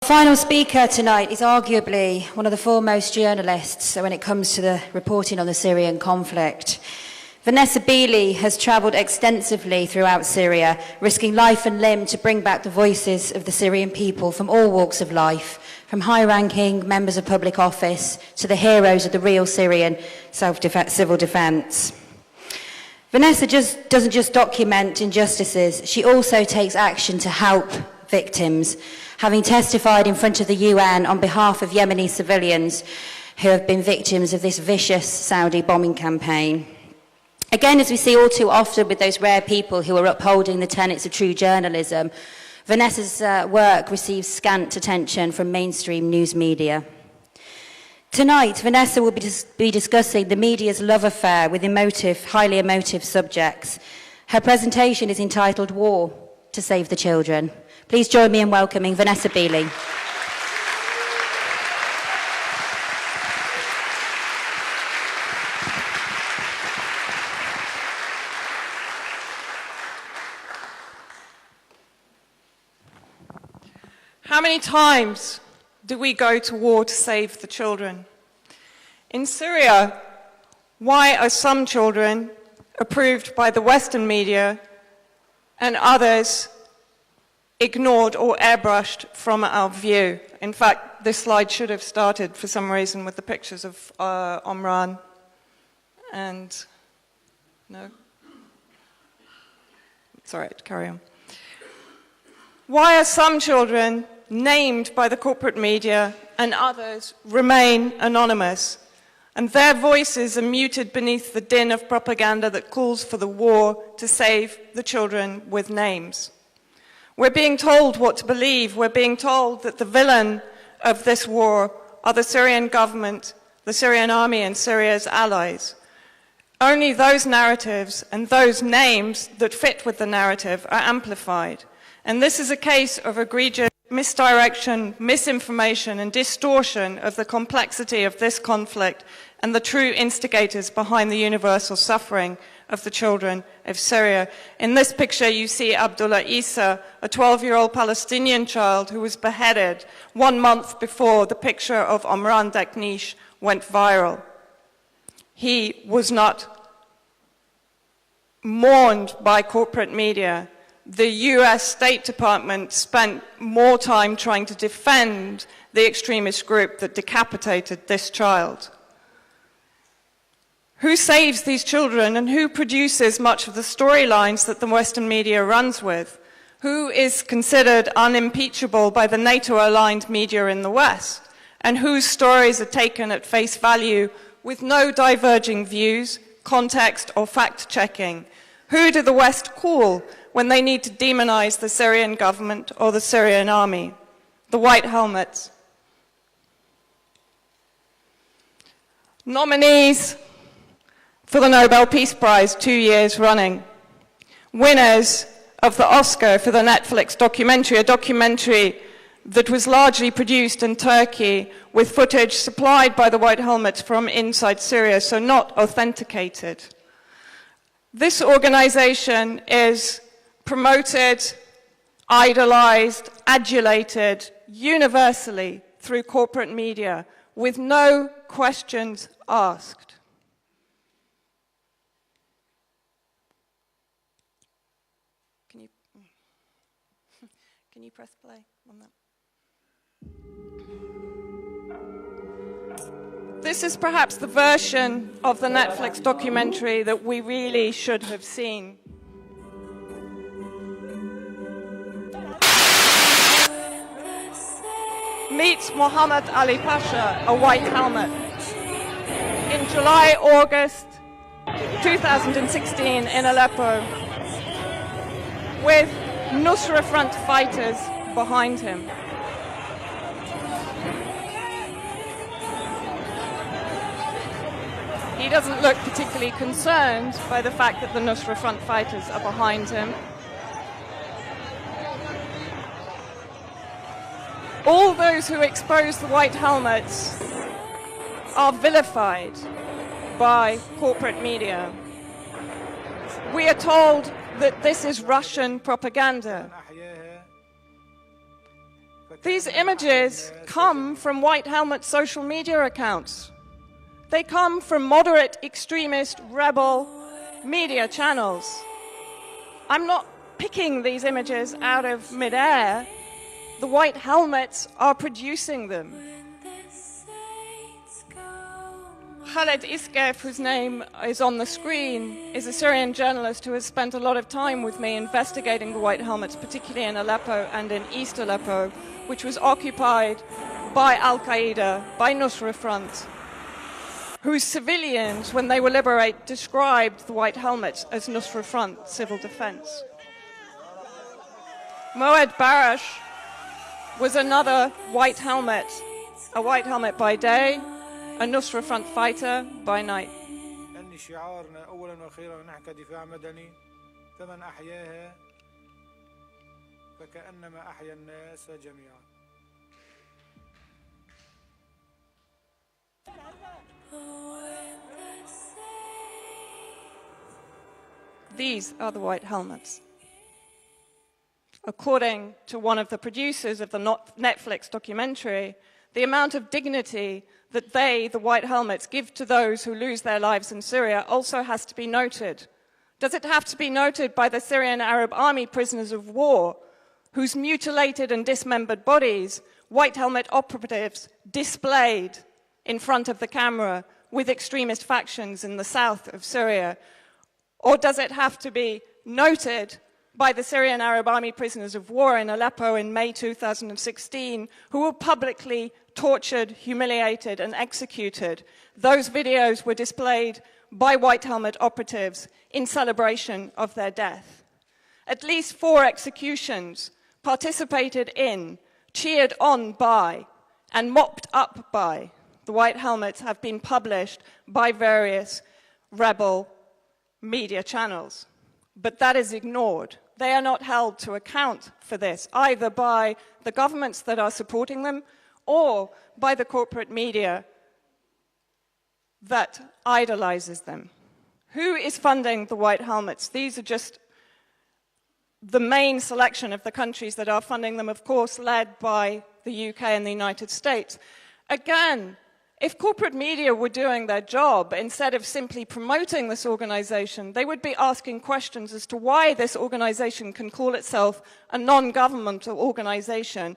Final speaker tonight is arguably one of the foremost journalists when it comes to the reporting on the Syrian conflict. Vanessa Beeley has travelled extensively throughout Syria, risking life and limb to bring back the voices of the Syrian people from all walks of life, from high-ranking members of public office to the heroes of the real Syrian civil defence. Vanessa doesn't just document injustices, she also takes action to help victims, having testified in front of the UN on behalf of Yemeni civilians who have been victims of this vicious Saudi bombing campaign. Again, as we see all too often with those rare people who are upholding the tenets of true journalism, Vanessa's work receives scant attention from mainstream news media. Tonight, Vanessa will be discussing the media's love affair with highly emotive subjects. Her presentation is entitled War to Save the Children. Please join me in welcoming Vanessa Beeley. How many times do we go to war to save the children? In Syria, why are some children approved by the Western media and others ignored or airbrushed from our view? In fact, this slide should have started for some reason with the pictures of Omran and... No? It's all right, carry on. Why are some children named by the corporate media and others remain anonymous, and their voices are muted beneath the din of propaganda that calls for the war to save the children with names? We're being told what to believe. We're being told that the villain of this war are the Syrian government, the Syrian army, and Syria's allies. Only those narratives and those names that fit with the narrative are amplified. And this is a case of egregious misdirection, misinformation, and distortion of the complexity of this conflict and the true instigators behind the universal suffering of the children of Syria. In this picture, you see Abdullah Isa, a 12-year-old Palestinian child who was beheaded 1 month before the picture of Omran Daknish went viral. He was not mourned by corporate media. The US State Department spent more time trying to defend the extremist group that decapitated this child. Who saves these children and who produces much of the storylines that the Western media runs with? Who is considered unimpeachable by the NATO-aligned media in the West? And whose stories are taken at face value with no diverging views, context, or fact-checking? Who do the West call when they need to demonize the Syrian government or the Syrian army? The white helmets. Nominees for the Nobel Peace Prize 2 years running. Winners of the Oscar for the Netflix documentary, a documentary that was largely produced in Turkey with footage supplied by the white helmets from inside Syria, so not authenticated. This organization is promoted, idolized, adulated universally through corporate media with no questions asked. Can you press play on that? This is perhaps the version of the Netflix documentary that we really should have seen. Meets Mohammed Ali Pasha, a white helmet. In July, August 2016 in Aleppo, with Nusra Front fighters behind him. He doesn't look particularly concerned by the fact that the Nusra Front fighters are behind him. All those who expose the white helmets are vilified by corporate media. We are told that this is Russian propaganda. These images come from White Helmet social media accounts. They come from moderate, extremist, rebel media channels. I'm not picking these images out of midair. The White Helmets are producing them. Khaled Iskef, whose name is on the screen, is a Syrian journalist who has spent a lot of time with me investigating the White Helmets, particularly in Aleppo and in East Aleppo, which was occupied by Al-Qaeda, by Nusra Front, whose civilians, when they were liberated, described the White Helmets as Nusra Front civil defense. Moed Barash was another White Helmet, a White Helmet by day, a Nusra Front fighter by night. These are the White Helmets. According to one of the producers of the Netflix documentary, the amount of dignity that they, the White Helmets, give to those who lose their lives in Syria also has to be noted. Does it have to be noted by the Syrian Arab Army prisoners of war, whose mutilated and dismembered bodies White Helmet operatives displayed in front of the camera with extremist factions in the south of Syria? Or does it have to be noted by the Syrian Arab Army prisoners of war in Aleppo in May 2016, who were publicly tortured, humiliated, and executed? Those videos were displayed by White Helmet operatives in celebration of their death. At least 4 executions participated in, cheered on by, and mopped up by the White Helmets have been published by various rebel media channels. But that is ignored. They are not held to account for this, either by the governments that are supporting them or by the corporate media that idolizes them. Who is funding the White Helmets? These are just the main selection of the countries that are funding them, of course, led by the UK and the United States. Again, if corporate media were doing their job, instead of simply promoting this organization, they would be asking questions as to why this organization can call itself a non-governmental organization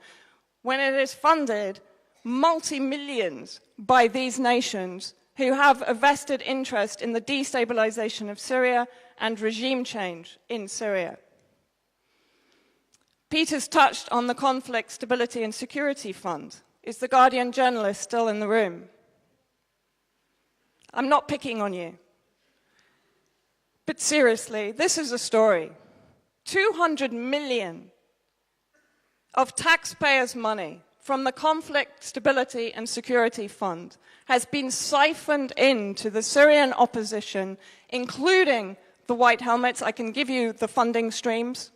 when it is funded multi-millions by these nations who have a vested interest in the destabilization of Syria and regime change in Syria. Peter's touched on the Conflict Stability and Security Fund. Is the Guardian journalist still in the room? I'm not picking on you. But seriously, this is a story. 200 million of taxpayers' money from the Conflict Stability and Security Fund has been siphoned into the Syrian opposition, including the White Helmets. I can give you the funding streams.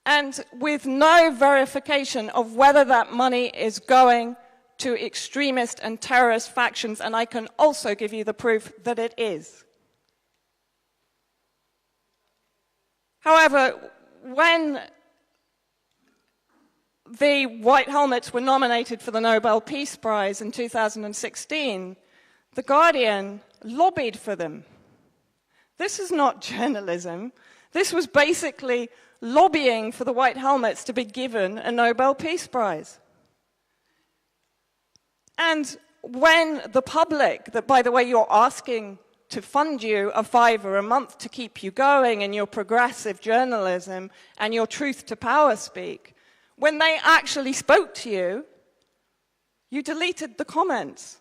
And with no verification of whether that money is going to extremist and terrorist factions, and I can also give you the proof that it is. However, when the White Helmets were nominated for the Nobel Peace Prize in 2016, The Guardian lobbied for them. This is not journalism. This was basically lobbying for the White Helmets to be given a Nobel Peace Prize. And when the public, that by the way you're asking to fund you a $5 a month to keep you going in your progressive journalism and your truth to power speak, when they actually spoke to you, you deleted the comments.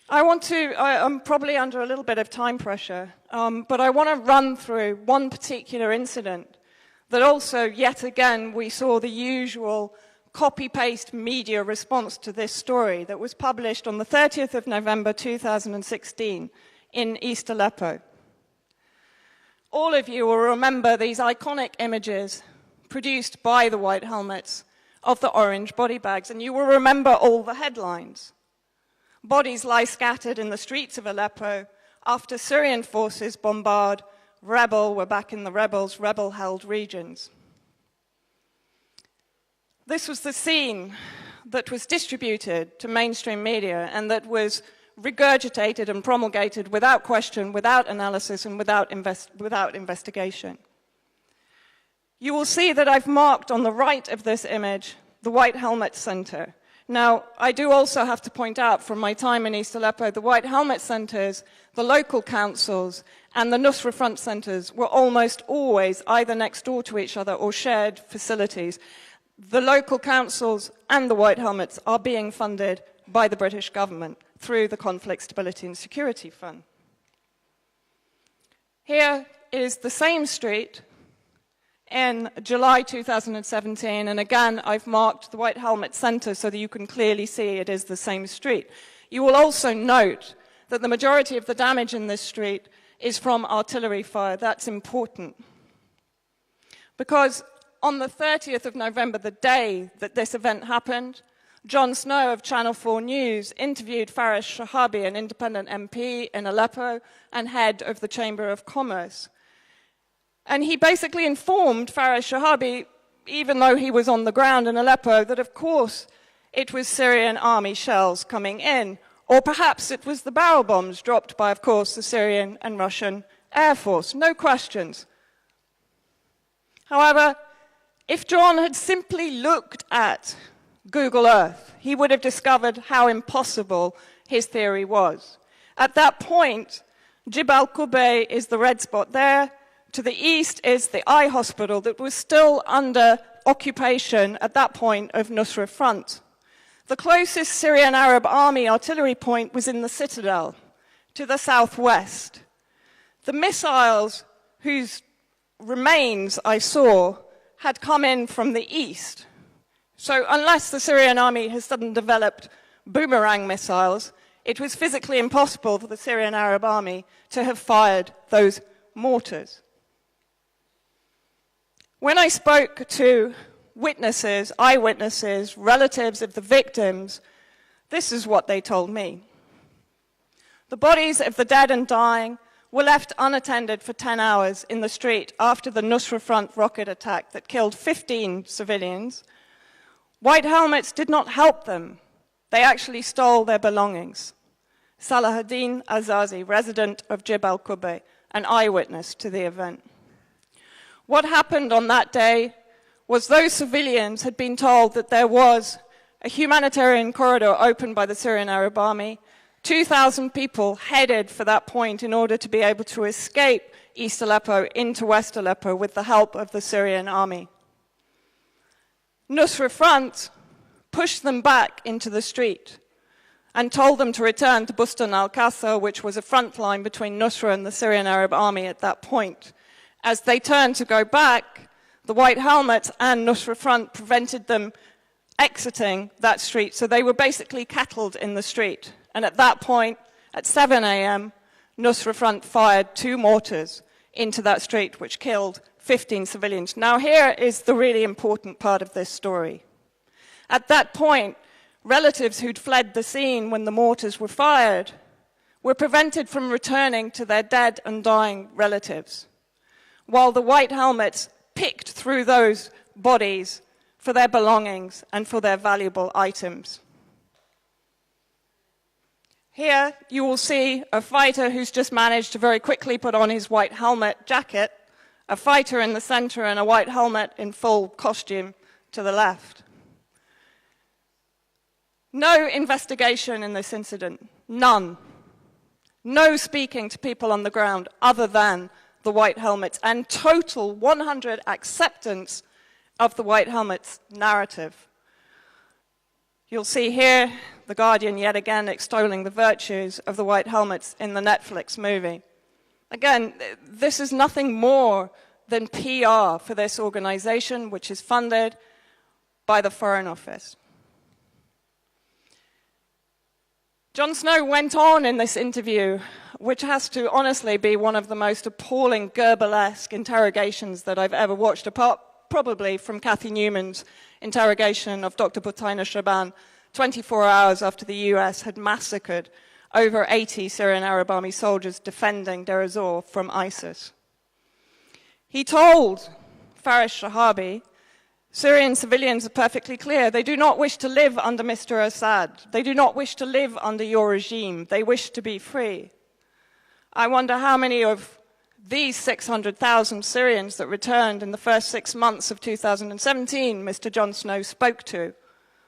I'm probably under a little bit of time pressure, but I want to run through one particular incident that also, yet again, we saw the usual copy-paste media response to this story that was published on the 30th of November 2016 in East Aleppo. All of you will remember these iconic images produced by the White Helmets of the orange body bags, and you will remember all the headlines. Bodies lie scattered in the streets of Aleppo after Syrian forces bombard rebel, we're back in the rebel-held regions. This was the scene that was distributed to mainstream media and that was regurgitated and promulgated without question, without analysis, and without investigation. You will see that I've marked on the right of this image the White Helmet Center. Now, I do also have to point out from my time in East Aleppo, the White Helmet Centers, the local councils, and the Nusra Front Centers were almost always either next door to each other or shared facilities. The local councils and the White Helmets are being funded by the British government through the Conflict Stability and Security Fund. Here is the same street in July 2017, and again I've marked the White Helmet Center so that you can clearly see it is the same street. You will also note that the majority of the damage in this street is from artillery fire. That's important, because on the 30th of November, the day that this event happened, Jon Snow of Channel 4 News interviewed Faris Shahabi, an independent MP in Aleppo and head of the Chamber of Commerce. And he basically informed Faris Shahabi, even though he was on the ground in Aleppo, that of course it was Syrian army shells coming in, or perhaps it was the barrel bombs dropped by, of course, the Syrian and Russian Air Force. No questions. However, if John had simply looked at Google Earth, he would have discovered how impossible his theory was. At that point, Jibal Qubay is the red spot there. To the east is the eye hospital that was still under occupation at that point of Nusra Front. The closest Syrian Arab army artillery point was in the citadel, to the southwest. The missiles whose remains I saw had come in from the east. So unless the Syrian army has suddenly developed boomerang missiles, it was physically impossible for the Syrian Arab army to have fired those mortars. When I spoke to witnesses, eyewitnesses, relatives of the victims, this is what they told me. The bodies of the dead and dying were left unattended for 10 hours in the street after the Nusra Front rocket attack that killed 15 civilians. White Helmets did not help them. They actually stole their belongings. Salahuddin Azazi, resident of Jibal Qubay, an eyewitness to the event. What happened on that day was those civilians had been told that there was a humanitarian corridor opened by the Syrian Arab Army. 2,000 people headed for that point in order to be able to escape East Aleppo into West Aleppo with the help of the Syrian army. Nusra Front pushed them back into the street and told them to return to Bustan al-Qasa, which was a front line between Nusra and the Syrian Arab Army at that point. As they turned to go back, the White Helmets and Nusra Front prevented them exiting that street, so they were basically kettled in the street. And at that point, at 7 a.m., Nusra Front fired 2 mortars into that street, which killed 15 civilians. Now here is the really important part of this story. At that point, relatives who'd fled the scene when the mortars were fired were prevented from returning to their dead and dying relatives, while the White Helmets picked through those bodies for their belongings and for their valuable items. Here you will see a fighter who's just managed to very quickly put on his white helmet jacket, a fighter in the center and a white helmet in full costume to the left. No investigation in this incident, none. No speaking to people on the ground other than the White Helmets, and total 100 acceptance of the White Helmets narrative. You'll see here The Guardian yet again extolling the virtues of the White Helmets in the Netflix movie. Again, this is nothing more than PR for this organization, which is funded by the Foreign Office. Jon Snow went on in this interview, which has to honestly be one of the most appalling Goebbels-esque interrogations that I've ever watched, apart probably from Cathy Newman's interrogation of Dr. Butaina Shaban 24 hours after the US had massacred over 80 Syrian Arab Army soldiers defending Deir ez-Zor from ISIS. He told Faris Shahabi, Syrian civilians are perfectly clear. They do not wish to live under Mr. Assad. They do not wish to live under your regime. They wish to be free. I wonder how many of these 600,000 Syrians that returned in the first 6 months of 2017 Mr. Jon Snow spoke to,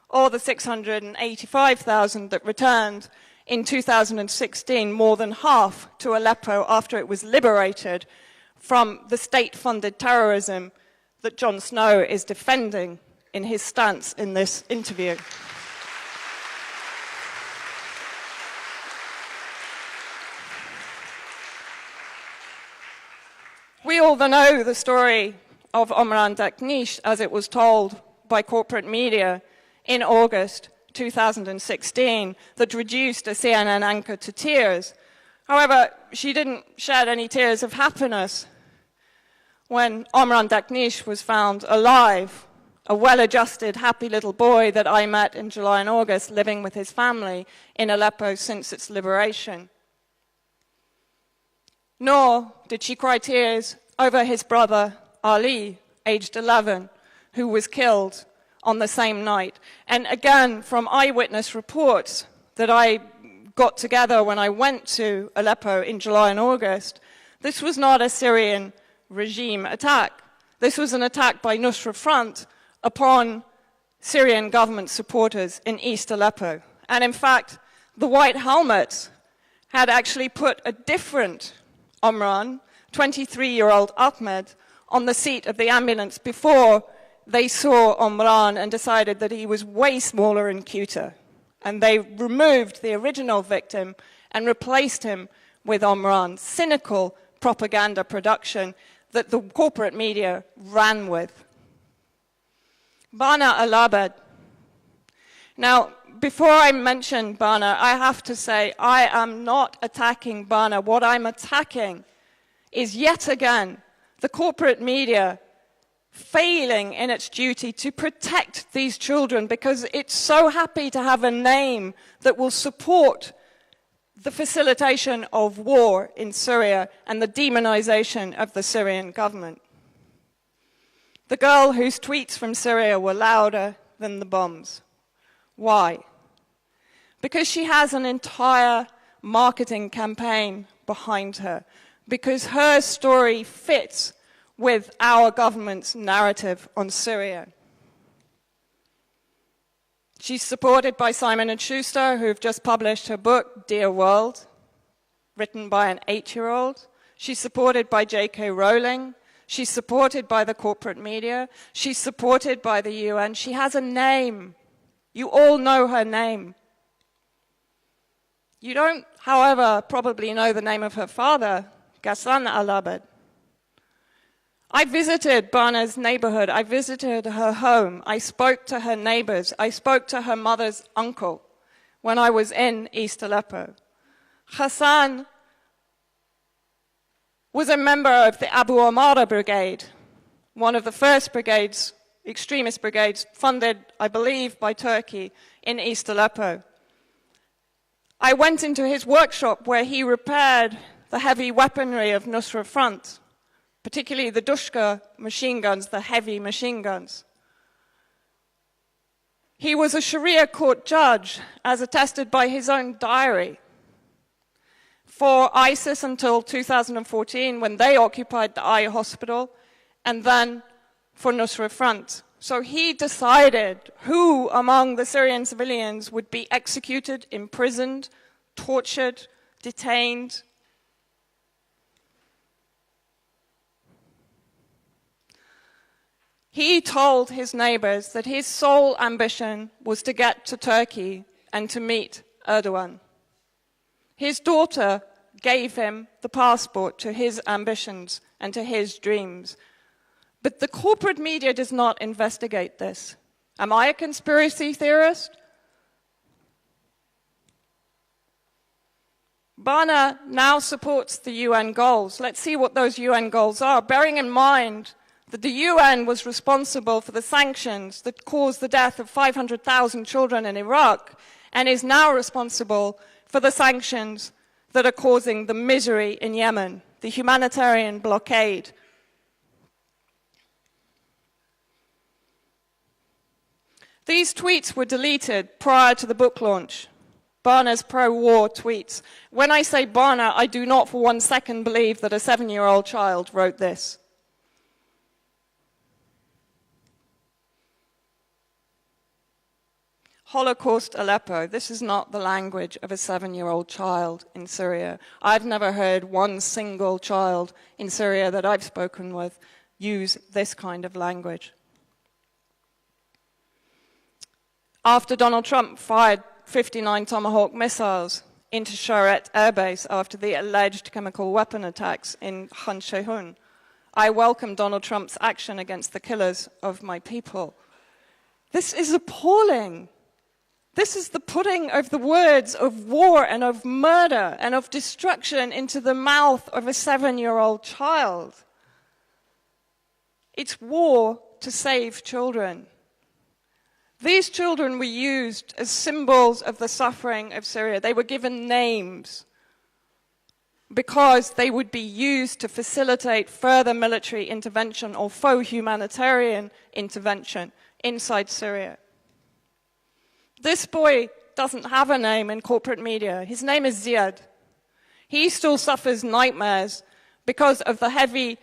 or the 685,000 that returned in 2016, more than half to Aleppo after it was liberated from the state-funded terrorism that Jon Snow is defending in his stance in this interview. We all know the story of Omran Daknish as it was told by corporate media in August 2016 that reduced a CNN anchor to tears. However, she didn't shed any tears of happiness when Omran Daknish was found alive, a well-adjusted, happy little boy that I met in July and August living with his family in Aleppo since its liberation. Nor did she cry tears over his brother Ali, aged 11, who was killed on the same night. And again, from eyewitness reports that I got together when I went to Aleppo in July and August, this was not a Syrian regime attack. This was an attack by Nusra Front upon Syrian government supporters in East Aleppo. And in fact, the White Helmets had actually put a different Omran, 23-year-old Ahmed, on the seat of the ambulance before they saw Omran and decided that he was way smaller and cuter. And they removed the original victim and replaced him with Omran. Cynical propaganda production that the corporate media ran with. Bana al-Abad. Now, before I mention Bana, I have to say I am not attacking Bana. What I'm attacking is yet again the corporate media failing in its duty to protect these children because it's so happy to have a name that will support the facilitation of war in Syria and the demonization of the Syrian government. The girl whose tweets from Syria were louder than the bombs. Why? Because she has an entire marketing campaign behind her. Because her story fits with our government's narrative on Syria. She's supported by Simon & Schuster, who have just published her book, Dear World, written by an 8-year-old. She's supported by J.K. Rowling. She's supported by the corporate media. She's supported by the UN. She has a name. You all know her name. You don't, however, probably know the name of her father, Ghassan al-Abad. I visited Bana's neighborhood. I visited her home. I spoke to her neighbors. I spoke to her mother's uncle when I was in East Aleppo. Ghassan was a member of the Abu Amara Brigade, one of the first brigades, extremist brigades, funded, I believe, by Turkey in East Aleppo. I went into his workshop where he repaired the heavy weaponry of Nusra Front, particularly the Dushka machine guns, the heavy machine guns. He was a Sharia court judge, as attested by his own diary, for ISIS until 2014, when they occupied the eye hospital, and then for Nusra Front. So he decided who among the Syrian civilians would be executed, imprisoned, tortured, detained. He told his neighbors that his sole ambition was to get to Turkey and to meet Erdogan. His daughter gave him the passport to his ambitions and to his dreams. But the corporate media does not investigate this. Am I a conspiracy theorist? Bana now supports the UN goals. Let's see what those UN goals are, bearing in mind that the UN was responsible for the sanctions that caused the death of 500,000 children in Iraq and is now responsible for the sanctions that are causing the misery in Yemen, the humanitarian blockade. These tweets were deleted prior to the book launch. Barna's pro-war tweets. When I say Barna, I do not for 1 second believe that a 7-year-old child wrote this. Holocaust Aleppo. This is not the language of a 7-year-old child in Syria. I've never heard one single child in Syria that I've spoken with use this kind of language. After Donald Trump fired 59 Tomahawk missiles into Sharet Air Base after the alleged chemical weapon attacks in Khan Sheikhoun, I welcome Donald Trump's action against the killers of my people. This is appalling. This is the putting of the words of war and of murder and of destruction into the mouth of a 7-year-old child. It's war to save children. These children were used as symbols of the suffering of Syria. They were given names because they would be used to facilitate further military intervention or faux humanitarian intervention inside Syria. This boy doesn't have a name in corporate media. His name is Ziad. He still suffers nightmares because of the heavy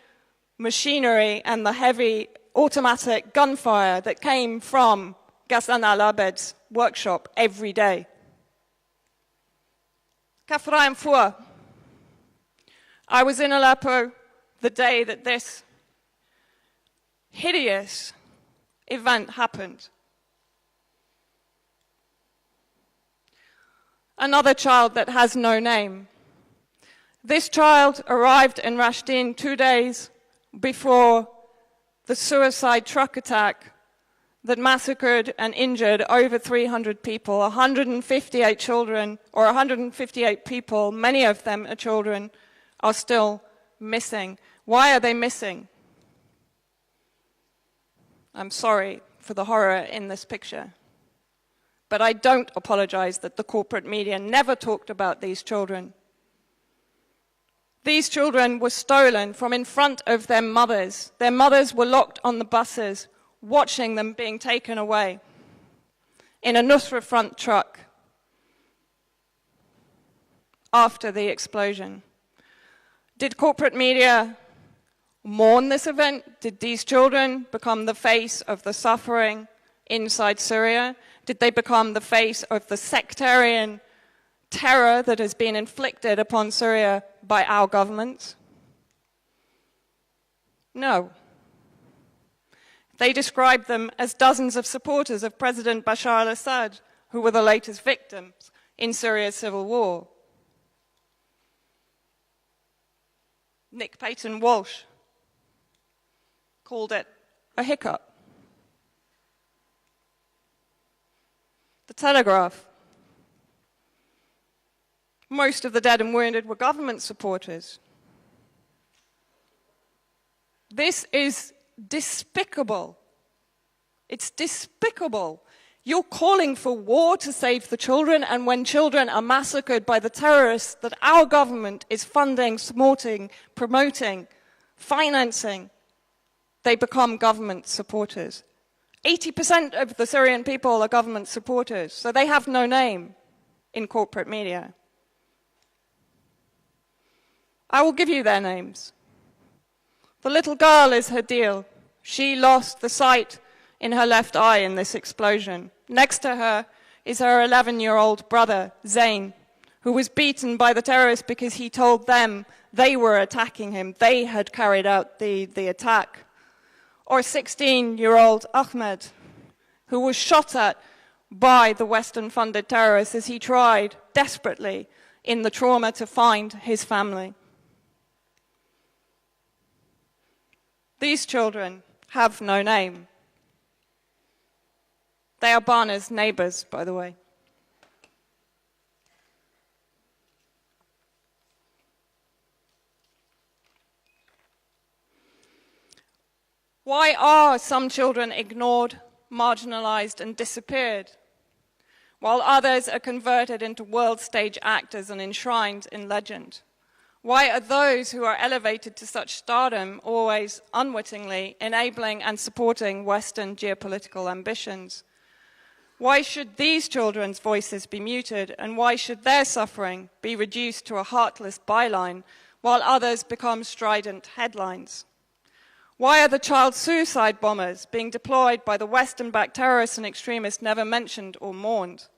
machinery and the heavy automatic gunfire that came from Ghassan al-Abed's workshop every day. Kafraim Fua. I was in Aleppo the day that this hideous event happened. Another child that has no name. This child arrived in Rashdin 2 days before the suicide truck attack that massacred and injured over 300 people, 158 children, or 158 people, many of them are children, are still missing. Why are they missing? I'm sorry for the horror in this picture. But I don't apologize that the corporate media never talked about these children. These children were stolen from in front of their mothers. Their mothers were locked on the buses, watching them being taken away in a Nusra Front truck after the explosion. Did corporate media mourn this event? Did these children become the face of the suffering inside Syria? Did they become the face of the sectarian terror that has been inflicted upon Syria by our governments? No. They described them as dozens of supporters of President Bashar al-Assad, who were the latest victims in Syria's civil war. Nick Payton Walsh called it a hiccup. The Telegraph. Most of the dead and wounded were government supporters. This is despicable. It's despicable. You're calling for war to save the children, and when children are massacred by the terrorists that our government is funding, supporting, promoting, financing, they become government supporters. 80% of the Syrian people are government supporters, so they have no name in corporate media. I will give you their names. The little girl is Hadil. She lost the sight in her left eye in this explosion. Next to her is her 11-year-old brother, Zain, who was beaten by the terrorists because he told them they were attacking him. They had carried out the attack. Or 16-year-old Ahmed, who was shot at by the Western-funded terrorists as he tried desperately in the trauma to find his family. These children have no name. They are Barna's neighbors, by the way. Why are some children ignored, marginalized, and disappeared, while others are converted into world stage actors and enshrined in legend? Why are those who are elevated to such stardom always unwittingly enabling and supporting Western geopolitical ambitions? Why should these children's voices be muted, and why should their suffering be reduced to a heartless byline while others become strident headlines? Why are the child suicide bombers being deployed by the Western-backed terrorists and extremists never mentioned or mourned?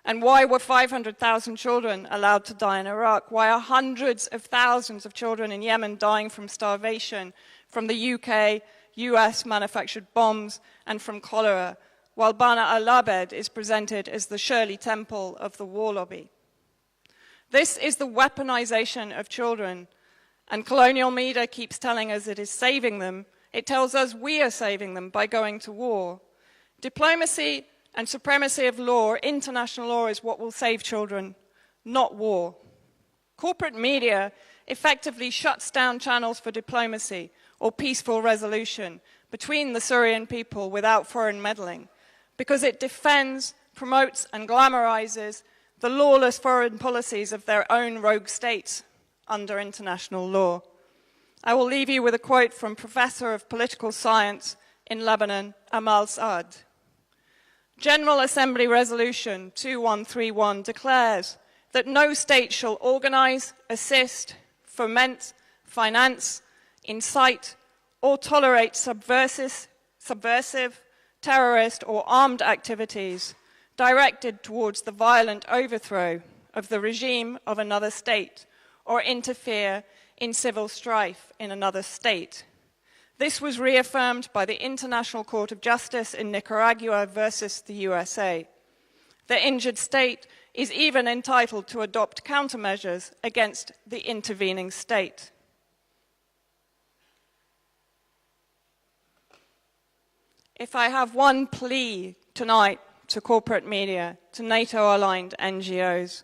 And why were 500,000 children allowed to die in Iraq? Why are hundreds of thousands of children in Yemen dying from starvation, from the UK, US-manufactured bombs, and from cholera, while Bana al-Abed is presented as the Shirley Temple of the war lobby? This is the weaponization of children, and colonial media keeps telling us it is saving them. It tells us we are saving them by going to war. Diplomacy and supremacy of law, international law, is what will save children, not war. Corporate media effectively shuts down channels for diplomacy or peaceful resolution between the Syrian people without foreign meddling, because it defends, promotes, and glamorizes the lawless foreign policies of their own rogue states under international law. I will leave you with a quote from Professor of Political Science in Lebanon, Amal Saad. General Assembly Resolution 2131 declares that no state shall organize, assist, foment, finance, incite, or tolerate subversive, terrorist, or armed activities directed towards the violent overthrow of the regime of another state or interfere in civil strife in another state. This was reaffirmed by the International Court of Justice in Nicaragua versus the USA. The injured state is even entitled to adopt countermeasures against the intervening state. If I have one plea tonight to corporate media, to NATO-aligned NGOs,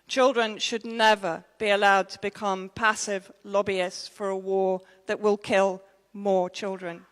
children should never be allowed to become passive lobbyists for a war that will kill more children.